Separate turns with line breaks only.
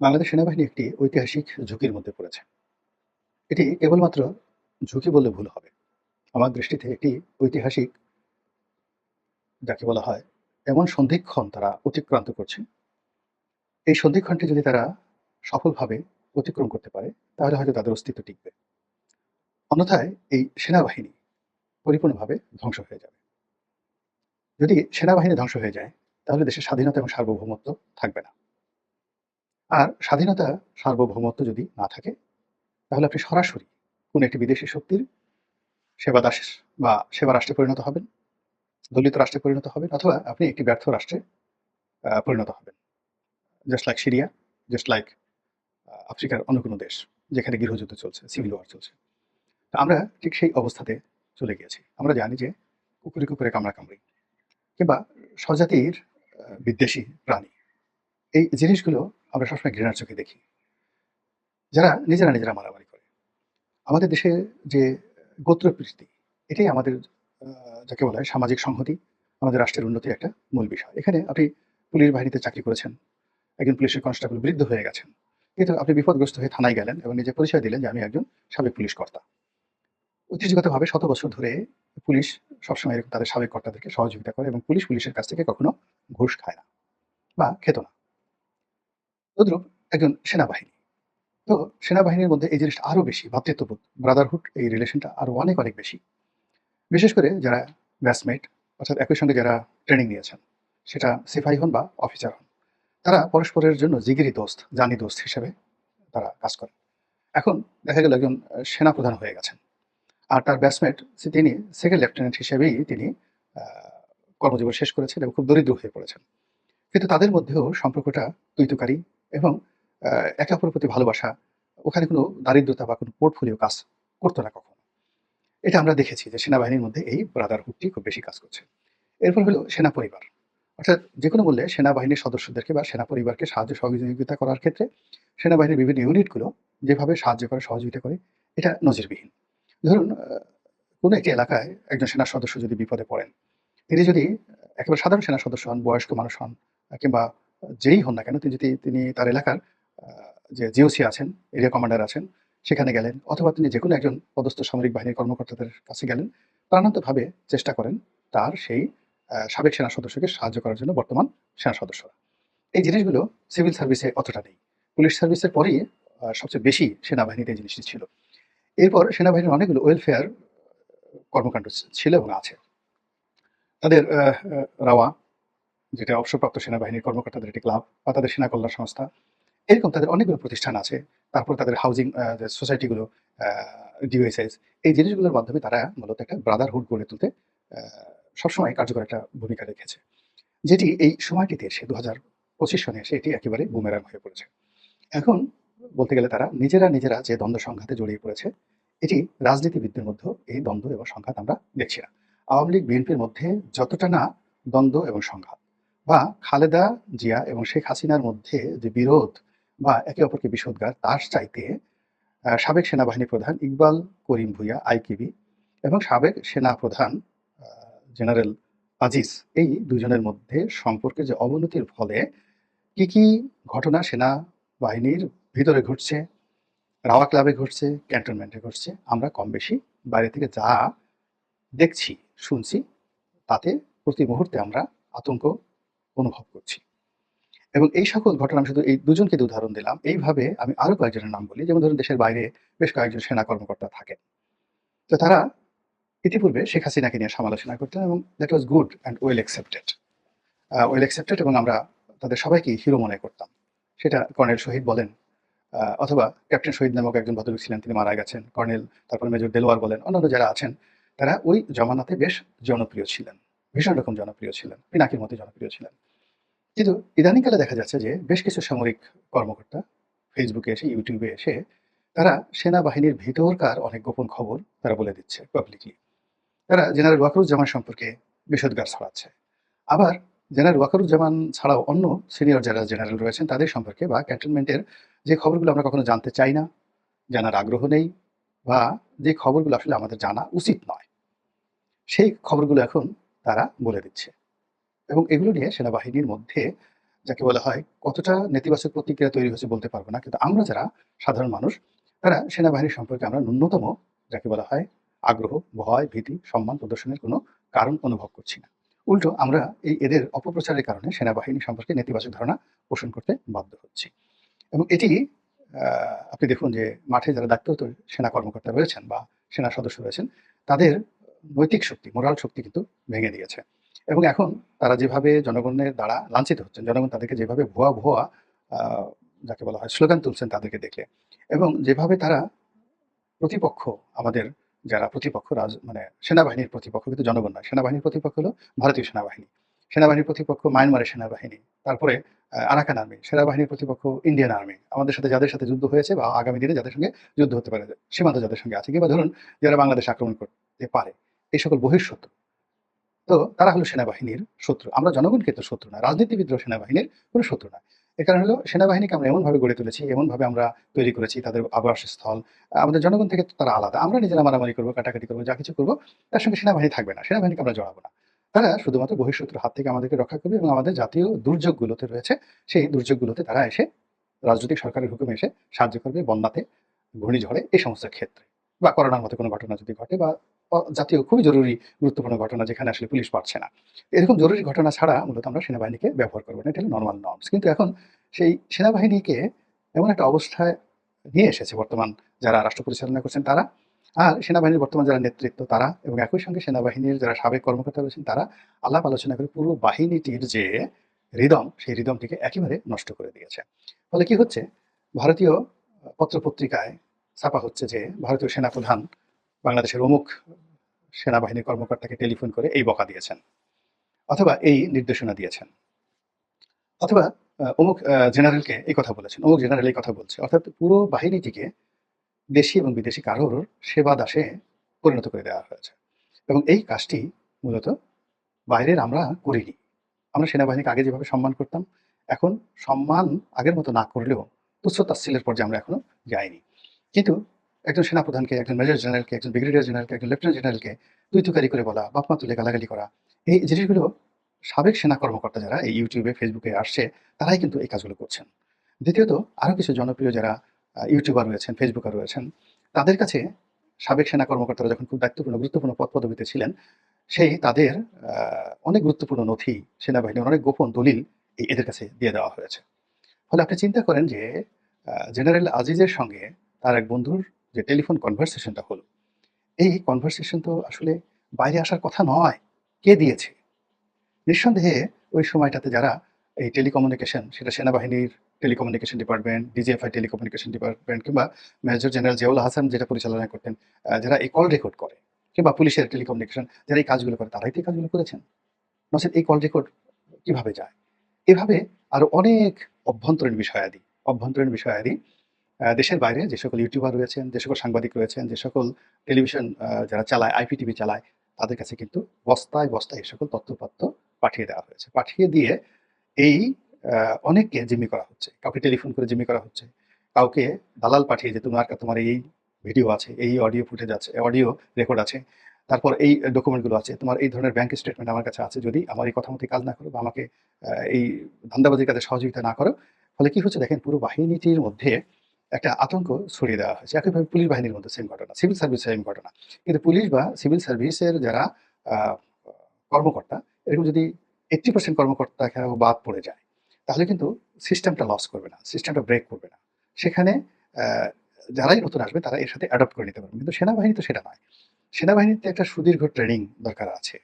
বাংলাদেশ সেনাবাহিনী একটি ঐতিহাসিক ঝুঁকির মধ্যে পড়েছে। এটি কেবলমাত্র ঝুঁকি বললে ভুল হবে। আমার দৃষ্টিতে একটি ঐতিহাসিক, যাকে বলা হয়, এমন সন্ধিক্ষণ তারা অতিক্রান্ত করছে। এই সন্ধিক্ষণটি যদি তারা সফলভাবে অতিক্রম করতে পারে, তাহলে হয়তো তাদের অস্তিত্ব টিকবে। অন্যথায় এই সেনাবাহিনী পরিপূর্ণভাবে ধ্বংস হয়ে যাবে। যদি সেনাবাহিনী ধ্বংস হয়ে যায়, তাহলে দেশের স্বাধীনতা এবং সার্বভৌমত্ব থাকবে না। আর স্বাধীনতা, সার্বভৌমত্ব যদি না থাকে, তাহলে আপনি সরাসরি কোনো একটি বিদেশি শক্তির সেবাদাস বা সেবা রাষ্ট্রে পরিণত হবেন, দলিত রাষ্ট্রে পরিণত হবেন, অথবা আপনি একটি ব্যর্থ রাষ্ট্রে পরিণত হবেন। Just like Syria, just like আফ্রিকার অন্য কোনো দেশ যেখানে গৃহযুদ্ধ চলছে, সিভিল ওয়ার চলছে। তো আমরা ঠিক সেই অবস্থাতে চলে গিয়েছি। আমরা জানি যে কুকুরে কুকুরে কামড়াকামড়ি কিংবা স্বজাতির বিদ্বেষী প্রাণী, এই জিনিসগুলো আমরা সবসময় ঘৃণার চোখে দেখি। যারা নিজেরা নিজেরা মারামারি করে। আমাদের দেশে যে গোত্রপ্রীতি, এটাই আমাদের যাকে বলা হয় সামাজিক সংহতি, আমাদের রাষ্ট্রের উন্নতির একটা মূল বিষয়। এখানে আপনি পুলিশ বাহিনীতে চাকরি করেছেন, একজন পুলিশের কনস্টেবল বৃদ্ধ হয়ে গেছেন। কিন্তু আপনি বিপদগ্রস্ত হয়ে থানায় গেলেন এবং নিজে পরিচয় দিলেন যে আমি একজন সাবেক পুলিশ কর্তা। ঐতিহ্যগতভাবে শত বছর ধরে পুলিশ সবসময় এরকম তাদের সাবেক কর্তাদেরকে সহযোগিতা করে এবং পুলিশের কাছ থেকে কখনো ঘুষ খায় না বা খেত না। তদ্রূপ একজন সেনাবাহিনী। তো সেনাবাহিনীর মধ্যে এই জিনিসটা আরো বেশি ভ্রাতৃত্ববোধ, ব্রাদারহুড, এই রিলেশনটা আরো অনেক, অনেক বেশি। বিশেষ করে যারা ব্যাচমেট, অর্থাৎ একই সঙ্গে যারা ট্রেনিং নিয়েছেন, সেটা সিপাহি হন বা অফিসার হন, তারা পরস্পরের জন্য জিগিরি দোস্ত, জানি দোস্ত হিসেবে তারা কাজ করেন। এখন দেখা গেল একজন সেনাপ্রধান হয়ে গেছেন। আর তার ব্যাচমেট, তিনি সেকেন্ড লেফটেন্যান্ট হিসেবেই তিনি আ কর্মজীবন শেষ করেছেন এবং খুব দরিদ্র হয়ে পড়েছেন। কিন্তু তাদের মধ্যেও সম্পর্কটা তুই-তুকারি এবং আ একে অপরের প্রতি ভালোবাসা, ওখানে কোনো দারিদ্রতা বা কোনো পোর্টফোলিও কাজ করত না কখনো। এটা আমরা দেখেছি যে সেনাবাহিনীর মধ্যে এই ব্রাদারহুডটি খুব বেশি কাজ করছে। এরপর হলো সেনা পরিবার। অর্থাৎ যেকোনো মূল্যে সেনাবাহিনীর সদস্যদেরকে বা সেনা পরিবারকে সাহায্য সহযোগিতা করার ক্ষেত্রে সেনাবাহিনীর বিভিন্ন ইউনিটগুলো যেভাবে সাহায্য করে, সহযোগিতা করে, এটা নজিরবিহীন। ধরুন কোনো একটি এলাকায় একজন সেনা সদস্য যদি বিপদে পড়েন, তিনি যদি একেবারে সাধারণ সেনা সদস্য হন, বয়স্ক মানুষ হন, কিংবা যেই হন না কেন, তিনি তার এলাকার আ যে জিওসি আছেন, এরিয়া কমান্ডার আছেন, সেখানে গেলেন, অথবা তিনি যেকোনো একজন পদস্থ সামরিক বাহিনীর কর্মকর্তাদের কাছে গেলেন, প্রাণান্তভাবে চেষ্টা করেন তার সেই সাবেক সেনা সদস্যকে সাহায্য করার জন্য বর্তমান সেনা সদস্যরা। এই জিনিসগুলো সিভিল সার্ভিসে অতটা নেই। পুলিশ সার্ভিসের পরেই সবচেয়ে বেশি সেনাবাহিনীতে এই জিনিসটি ছিল। এরপর সেনাবাহিনীর অনেকগুলো ওয়েলফেয়ার কর্মকাণ্ড ছিল এবং আছে। তাদের রাওয়া, যেটা অবসরপ্রাপ্ত সেনাবাহিনীর কর্মকর্তাদের একটি ক্লাব বা তাদের সেনা কল্যাণ সংস্থা, এরকম তাদের অনেকগুলো প্রতিষ্ঠান আছে। তারপর তাদের হাউজিং যে সোসাইটিগুলো, আ ডিওএসএস, এই জিনিসগুলোর মাধ্যমে তারা মূলত একটা ব্রাদারহুড গড়ে তুলতে আ সবসময় কার্যকর একটা ভূমিকা রেখেছে। যেটি এই সময়টিতে এসে ২০২৫ সনে এসে এটি একেবারে বুমেরাং হয়ে পড়েছে। এখন বলতে গেলে তারা নিজেরা যে দ্বন্দ্ব সংঘাতে জড়িয়ে পড়েছে, এটি রাজনীতিবিদদের মধ্যেও এই দ্বন্দ্ব এবং সংঘাত আমরা দেখছি না। আওয়ামী লীগ বিএনপির মধ্যে যতটা না দ্বন্দ্ব এবং সংঘাত, বা খালেদা জিয়া এবং শেখ হাসিনার মধ্যে যে বিরোধ বা একে অপরকে বিষোদ্গার, তার চাইতে সাবেক সেনাবাহিনী প্রধান ইকবাল করিম ভূঁইয়া আইকিবি এবং সাবেক সেনা প্রধান আ জেনারেল আজিজ, এই দুজনের মধ্যে সম্পর্কের যে অবনতির ফলে কি ঘটনা সেনাবাহিনীর ভিতরে ঘটছে, রাওয়া ক্লাবে ঘটছে, ক্যান্টনমেন্টে ঘটছে, আমরা কম বেশি বাইরে থেকে যা দেখছি, শুনছি, তাতে প্রতি মুহূর্তে আমরা আতঙ্ক অনুভব করছি। এবং এই সকল ঘটনা, আমি শুধু এই দুজনকে উদাহরণ দিলাম। এইভাবে আমি আরো কয়েকজনের নাম বলি। যেমন ধরুন, দেশের বাইরে বেশ কয়েকজন সেনা কর্মকর্তা থাকেন। তো তারা ইতিপূর্বে শেখ হাসিনাকে নিয়ে সমালোচনা করতেন এবং that was good and well accepted এবং আমরা তাদের সবাইকেই হিরো মনে করতাম। সেটা কর্নেল শহীদ বলেন, অথবা ক্যাপ্টেন শহীদ নামক একজন ভদ্রলোক ছিলেন, তিনি মারা গেছেন। কর্নেল, তারপর মেজর দেলোয়ার বলেন, অন্যান্য যারা আছেন, তারা ওই জমানাতে বেশ জনপ্রিয় ছিলেন। ভীষণ রকম জনপ্রিয় ছিলেন। পিনাকির মতো জনপ্রিয় ছিলেন। কিন্তু ইদানিংকালে দেখা যাচ্ছে যে বেশ কিছু সামরিক কর্মকর্তা ফেসবুকে এসে, ইউটিউবে এসে তারা সেনাবাহিনীর ভেতরকার অনেক গোপন খবর তারা বলে দিচ্ছে পাবলিকলি। তারা জেনারেল ওয়াকারুজ্জামান সম্পর্কে বিষোদগার ছড়াচ্ছে। আবার জেনারেল ওয়াকারুজ্জামান ছাড়াও অন্য সিনিয়র যারা জেনারেল রয়েছেন তাদের সম্পর্কে বা ক্যান্টনমেন্টের যে খবরগুলো আমরা কখনো জানতে চাই না, জানার আগ্রহ নেই, বা যে খবরগুলো আসলে আমাদের জানা উচিত নয়, সেই খবরগুলো এখন তারা বলে দিচ্ছে। এবং এগুলো নিয়ে সেনাবাহিনীর মধ্যে যাকে বলা হয় কতটা নেতিবাচক প্রতিক্রিয়া তৈরি হয়েছে বলতে পারবো না, কিন্তু আমরা যারা সাধারণ মানুষ তারা সেনাবাহিনী সম্পর্কে আমরা ন্যূনতম যাকে বলা হয় আগ্রহ, ভয়, ভীতি, সম্মান প্রদর্শনের কোনো কারণ অনুভব করছি না। উল্টো আমরা এদের অপপ্রচারের কারণে সেনাবাহিনী সম্পর্কে নেতিবাচক ধারণা পোষণ করতে বাধ্য হচ্ছি। এবং এটি আপনি দেখুন যে মাঠে যারা দায়িত্বরত সেনা কর্মকর্তা রয়েছেন বা সেনা সদস্য রয়েছেন, তাদের নৈতিক শক্তি, মোরাল শক্তি কিন্তু ভেঙে দিয়েছে। এবং এখন তারা যেভাবে জনগণের দ্বারা লাঞ্ছিত হচ্ছেন, জনগণ তাদেরকে যেভাবে ভুয়া, ভুয়া আ যাকে বলা হয় স্লোগান তুলছেন তাদেরকে দেখলে, এবং যেভাবে তারা প্রতিপক্ষ আমাদের যারা প্রতিপক্ষ মানে সেনাবাহিনীর প্রতিপক্ষ কিন্তু জনগণ নয়। সেনাবাহিনীর প্রতিপক্ষ হলো ভারতীয় সেনাবাহিনী। সেনাবাহিনীর প্রতিপক্ষ মায়ানমারের সেনাবাহিনী। তারপরে আরাকান আর্মি। সেনাবাহিনীর প্রতিপক্ষ ইন্ডিয়ান আর্মি। আমাদের সাথে যাদের সাথে যুদ্ধ হয়েছে বা আগামী দিনে যাদের সঙ্গে যুদ্ধ হতে পারে, সীমান্ত যাদের সঙ্গে আছে, কিংবা ধরুন যারা বাংলাদেশ আক্রমণ করতে পারে। এই সকল বহিঃশত্রু। তো তারা হলো সেনাবাহিনীর শত্রু। আমরা জনগণকে তো শত্রু না। রাজনীতিবিদরাও সেনাবাহিনীর কোনো শত্রু না। এর কারণ হলো সেনাবাহিনীকে আমরা এমনভাবে গড়ে তুলেছি, এমনভাবে আমরা তৈরি করেছি, তাদের আবাসস্থল আমাদের জনগণ থেকে তো তারা আলাদা। আমরা নিজেরা মারামারি করব, কাটাকাটি করব, যা কিছু করব, তার সঙ্গে সেনাবাহিনী থাকবে না। সেনাবাহিনীকে আমরা জড়াবো না। তারা শুধুমাত্র বহিঃশত্রুর হাত থেকে আমাদেরকে রক্ষা করবে এবং আমাদের জাতীয় দুর্যোগগুলোতে রয়েছে, সেই দুর্যোগগুলোতে তারা এসে রাজনৈতিক সরকারের হুকুমে এসে সাহায্য করবে বন্যাতে, ঘূর্ণিঝড়ে, এই সমস্ত ক্ষেত্রে। বা করোনার মতো কোনো ঘটনা যদি ঘটে বা জাতীয় খুবই জরুরি গুরুত্বপূর্ণ ঘটনা যেখানে আসলে পুলিশ পারছে না। এরকম জরুরি ঘটনা ছাড়া মূলত আমরা সেনাবাহিনীকে ব্যবহার করব না। এটা হলো নরমাল নর্মস। কিন্তু এখন সেই সেনাবাহিনীকে এমন একটা অবস্থায় নিয়ে এসেছে বর্তমান যারা রাষ্ট্র পরিচালনা করছেন তারা, আর সেনাবাহিনীর বর্তমান যারা নেতৃত্ব তারা, এবং একই সঙ্গে সেনাবাহিনীর যারা সাবেক কর্মকর্তা রয়েছেন তারা আলাপ আলোচনা করে পুরো বাহিনীটির যে রিদম, সেই রিদমটিকে একেবারে নষ্ট করে দিয়েছে। ফলে কি হচ্ছে? ভারতীয় পত্র-পত্রিকায় ছাপা হচ্ছে যে ভারতীয় সেনাপ্রধান বাংলাদেশের অমুক সেনাবাহিনীর কর্মকর্তাকে টেলিফোন করে এই বকা দিয়েছেন, অথবা এই নির্দেশনা দিয়েছেন, অথবা অমুক জেনারেলকে এই কথা বলেছেন, অমুক জেনারেল এই কথা বলছে। অর্থাৎ পুরো বাহিনীটিকে দেশি এবং বিদেশি কারোর সেবা দাসে পরিণত করে দেওয়া হয়েছে। এবং এই কাজটি মূলত বাইরের আমরা করিনি। আমরা সেনাবাহিনীকে আগে যেভাবে সম্মান করতাম, এখন সম্মান আগের মতো না করলেও তুচ্ছ-তাচ্ছিল্যের পর্যায়ে আমরা এখনো যাইনি। কিন্তু একজন সেনাপ্রধানকে, একজন মেজর জেনারেলকে, একজন ব্রিগেডিয়ার জেনারেলকে, একজন লেফটেন্যান্ট জেনারেলকে তুই-তুকারি করে বলা, বাপ-মা তুলে গালাগালি করা, এই জিনিসগুলো সাবেক সেনা কর্মকর্তা যারা এই ইউটিউবে, ফেসবুকে আসছে, তারাই কিন্তু এই কাজগুলো করছেন। দ্বিতীয়ত আরো কিছু জনপ্রিয় যারা ইউটিউবার রয়েছেন, ফেসবুকার রয়েছেন, তাদের কাছে সাবেক সেনা কর্মকর্তারা যখন খুব দায়িত্বপূর্ণ, গুরুত্বপূর্ণ পদ-পদবীতে ছিলেন, সেই তাদের অনেক গুরুত্বপূর্ণ নথি, সেনাবাহিনীর অনেক গোপন দলিল এদের কাছে দিয়ে দেওয়া হয়েছে। ফলে আপনি চিন্তা করেন যে জেনারেল আজিজের সঙ্গে তার এক বন্ধুর যে টেলিফোন কনভারসেশনটা হলো, এই কনভারসেশন তো আসলে বাইরে আসার কথা নয়। কে দিয়েছে? নিঃসন্দেহে ওই সময়টাতে যারা এই টেলিকমিউনিকেশন, সেটা সেনাবাহিনীর telecommunication department, DGFI telecommunication department, কিংবা মেজর জেনারেল জিয়াউল হাসান যেটা পরিচালনা করতেন, যারা এই কল রেকর্ড করে, কিংবা পুলিশের টেলিকমিউনিকেশন যারা এই কাজগুলো করে, তারাই তো এই কাজগুলো করেছেন। নচেৎ এই কল রেকর্ড কিভাবে যায়? এভাবে আরো অনেক অভ্যন্তরীণ বিষয়াদি, অভ্যন্তরীণ বিষয়াদি দেশের বাইরে যে সকল ইউটিউবার রয়েছেন, যে সকল সাংবাদিক রয়েছেন, যে সকল টেলিভিশন যারা চালায়, আইপিটিভি চালায়, তাদের কাছে কিন্তু বস্তায়, বস্তায় এই সকল তথ্য-উপাত্ত পাঠিয়ে দেওয়া হয়েছে। পাঠিয়ে দিয়ে এই অনেককে জিম্মি করা হচ্ছে। কাউকে টেলিফোন করে জিম্মি করা হচ্ছে। কাউকে দালাল পাঠিয়ে যে তোমার এই ভিডিও আছে, এই অডিও ফুটেজ আছে, অডিও রেকর্ড আছে। তারপর এই ডকুমেন্টগুলো আছে। তোমার এই ধরনের ব্যাংক স্টেটমেন্ট আমার কাছে আছে। যদি আমার এই কথা মতো কাজ না করো বা আমাকে এই ধান্দাবাজির কাজে সহযোগিতা না করো, ফলে কি হচ্ছে দেখেন পুরো বাহিনীটির মধ্যে একটা আতঙ্ক ছড়িয়ে দেওয়া হয়েছে। একইভাবে পুলিশ বাহিনীর মধ্যে সেম ঘটনা, সিভিল সার্ভিস সেম ঘটনা। কিন্তু পুলিশ বা সিভিল সার্ভিসের যারা আ কর্মকর্তা, এরকম যদি 80% কর্মকর্তাও বাদ পড়ে যায়, তাহলে কিন্তু সিস্টেমটা লস করবে না, সিস্টেমটা ব্রেক করবে না। সেখানে আ যারাই নতুন আসবে তারা এর সাথে অ্যাডপ্ট করে নিতে পারবে। কিন্তু সেনাবাহিনী তো সেটা নয়। সেনাবাহিনীতে একটা সুদীর্ঘ ট্রেনিং দরকার আছে।